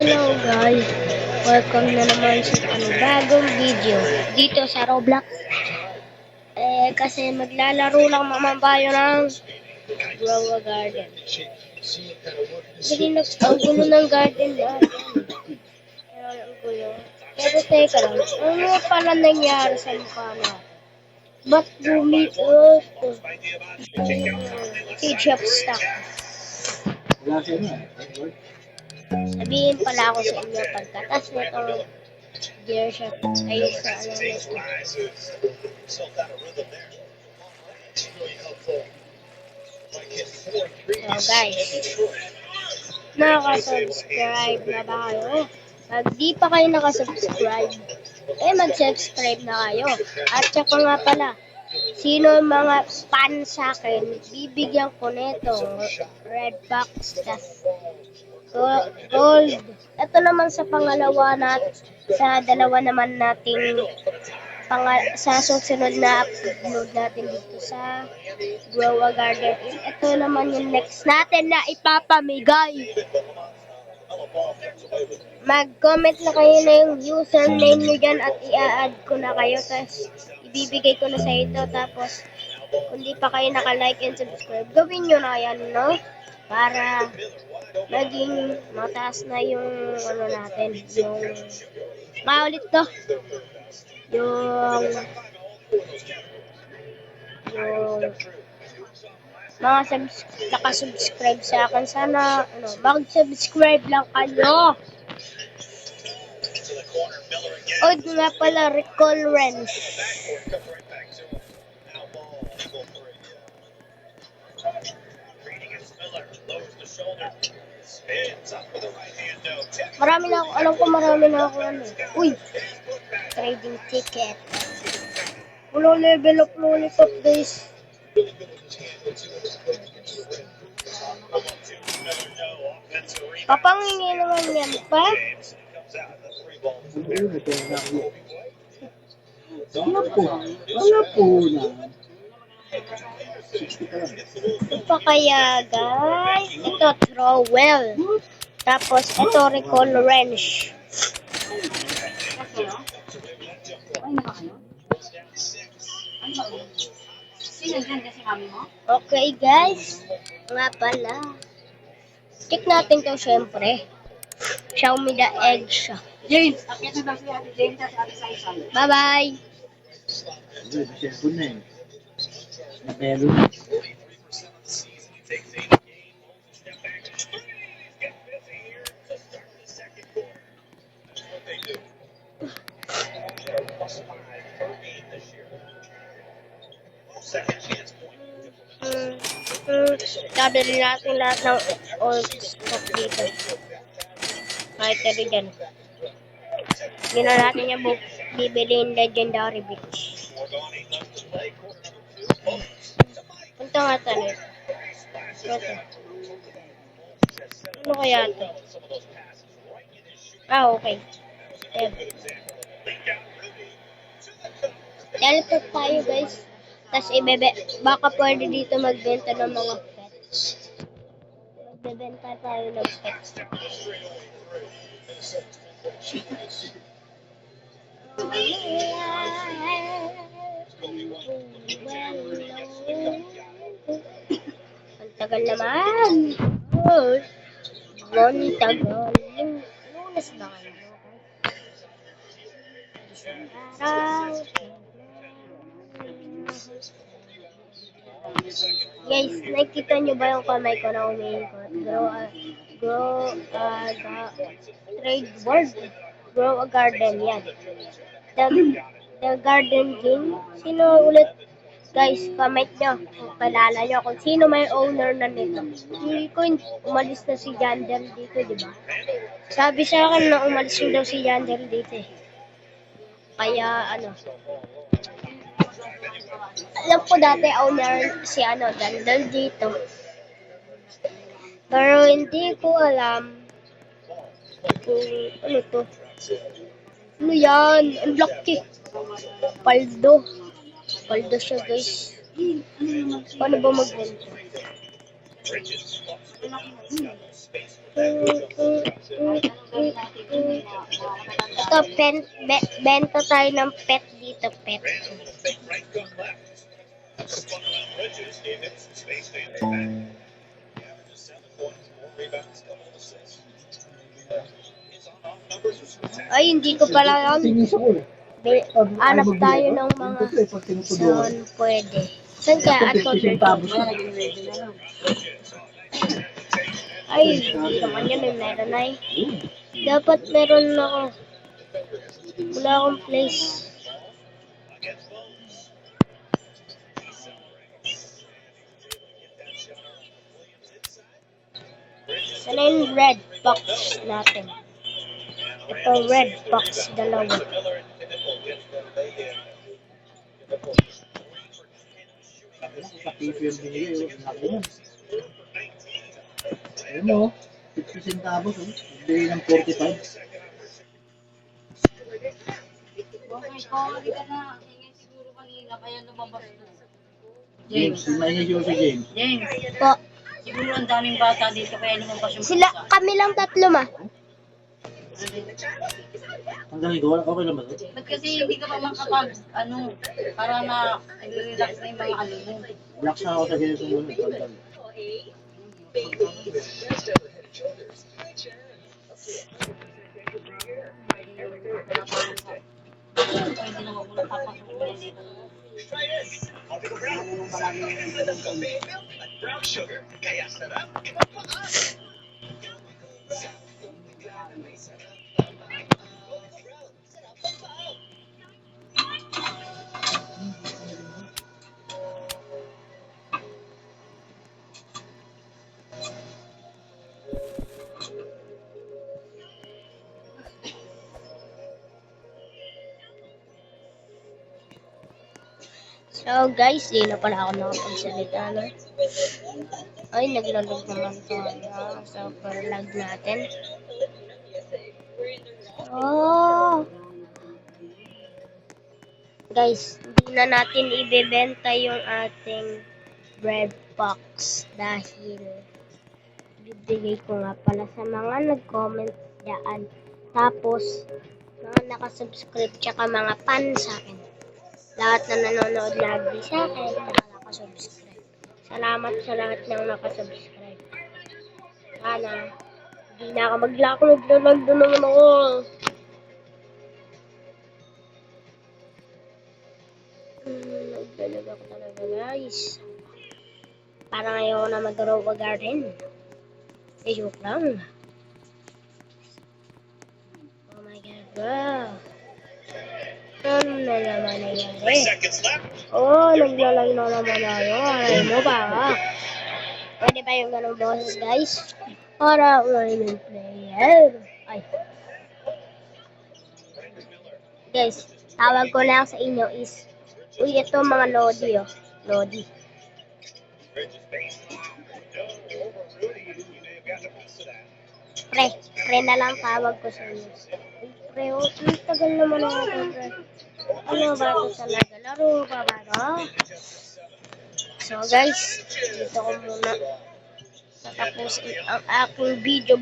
Hello guys, welcome na naman sa panibagong video dito sa Roblox. Kasi maglalaro lang naman tayo ng Grow a Garden. Ang gulo ng garden natin. Ang gulo. Pero teka lang, ano pala nangyari sa mukha natin? Ba't bumito? Si Jeff Stock. Sabihin pala ako sa inyo pagkatas nito gear shot ay sa ano nito. So guys, nakaka-subscribe na ba kayo? Pag di pa kayo nakasubscribe, mag-subscribe na kayo. At saka nga pala, sino mga fan sa akin, bibigyan ko nito red box tas gold. Ito naman sa pangalawa sa dalawa naman nating sa susunod na upload natin dito sa Grow a Garden. Ito naman yung next natin na ipapamigay. Mag-comment na kayo na yung username nyo dyan at i-add ko na kayo. Tapos ibibigay ko na sa ito. Tapos kung di pa kayo naka-like and subscribe, gawin nyo na yan, no? Para maging mataas na yung ano natin, yung maulit to, yung mga nakasubscribe sa akin, sana mag-subscribe lang kayo. O nga pala, recall wrench. Marami na ako, alam ko marami na ako ano. Uy! Trading ticket. Wala level up lollipop guys. Papangingi naman yan pa. Wala po na. Ito pa kaya guys. Ito trowel. Tapos ito recall wrench. Okay guys. Nga pala. Check natin to syempre. Xiaomi the egg siya. James, akit na daw si Ate James at Ate Saisay. Bye-bye. Kabili natin lahat ng old stock dito. Kahit na rin dyan. Hindi na natin yung bibili yung legendary beach. Punta nga tayo. Ito. Ano kaya ito? Okay. Teleport tayo guys. Tapos baka pwede dito magbenta ng mga pets. Magbebenta tayo ng pets. Ang tagal naman. Ang tagal. Lunes ba kayo? Guys, nakikita nyo ba yung kamay ko na umiikot? Trade board. Grow a Garden, yan. The Garden King. Sino ulit? Guys, comment nyo kung kalala nyo kung sino may owner na nito. Hindi ko umalis na si Yander dito, di ba? Sabi sa akin na umalis na daw si Yander dito. Kaya alam ko dati owner si Dandel dito. Pero hindi ko alam kung ano to. Ano yan? Ang laki. Paldo. Paldo siya guys. Paano ba magbenta? Ito, benta tayo ng pet dito, pet. Ay, hindi ko pala yan. Hanap tayo ng mga saan pwede. Saan kaya ato? Ay, hindi naman yun. Meron na eh. Dapat meron ako. Wala akong place. Sana yung red box natin. Ito, red box, dalawa. Sa piso yung binili, ayun mo, 50 centavos, bili ng 45. Okay, hindi ka na. Ingay siguro kanina, kaya lumabas na. James, maingay si James. James, Po. siguro ang daming bata dito, kaya lumabas yung Sila, kami lang tatlo ma. Ang galing ko, okay lang ba ito? Ba't kasi hindi ka pa makapag, para na relax na yung mga mo. Relax na ako sa ganitong muna. Tandaan. Pwede na wag mo na papasok mo yan dito. So guys, di na pala ako nakapagsalita, no? Ay, naglalog naman tayo. Super lag natin. Oh! Guys, hindi na natin ibebenta yung ating bread box dahil bibigay ko nga pala sa mga nag-comment dyan. Tapos, mga nakasubscribe tsaka mga fan sa akin. Lahat na nanonood lagi sa akin, nakasubscribe. Salamat sa lahat ng nakasubscribe. Sana, hindi na ako maglako, naglalag doon naman ako. Naglalag ako talaga guys. Parang ayaw na mag-grow a garden. Joke lang. Oh my god, bro. Ano na naman nangyari? Oh, naglalag na naman tayo. Aray mo ba? Pwede ba yung ganong boses, guys? Para yung player. Ay. Guys, tawag ko lang sa inyo is, uy, ito mga Lodi, oh. Lodi. Pre na lang tawag ko sa inyo. Uy, pre, oh, tagal naman ako, pre. Ano ba ito talaga? Laro ba ba ito? So guys, dito ko muna tatapusin ang aking video.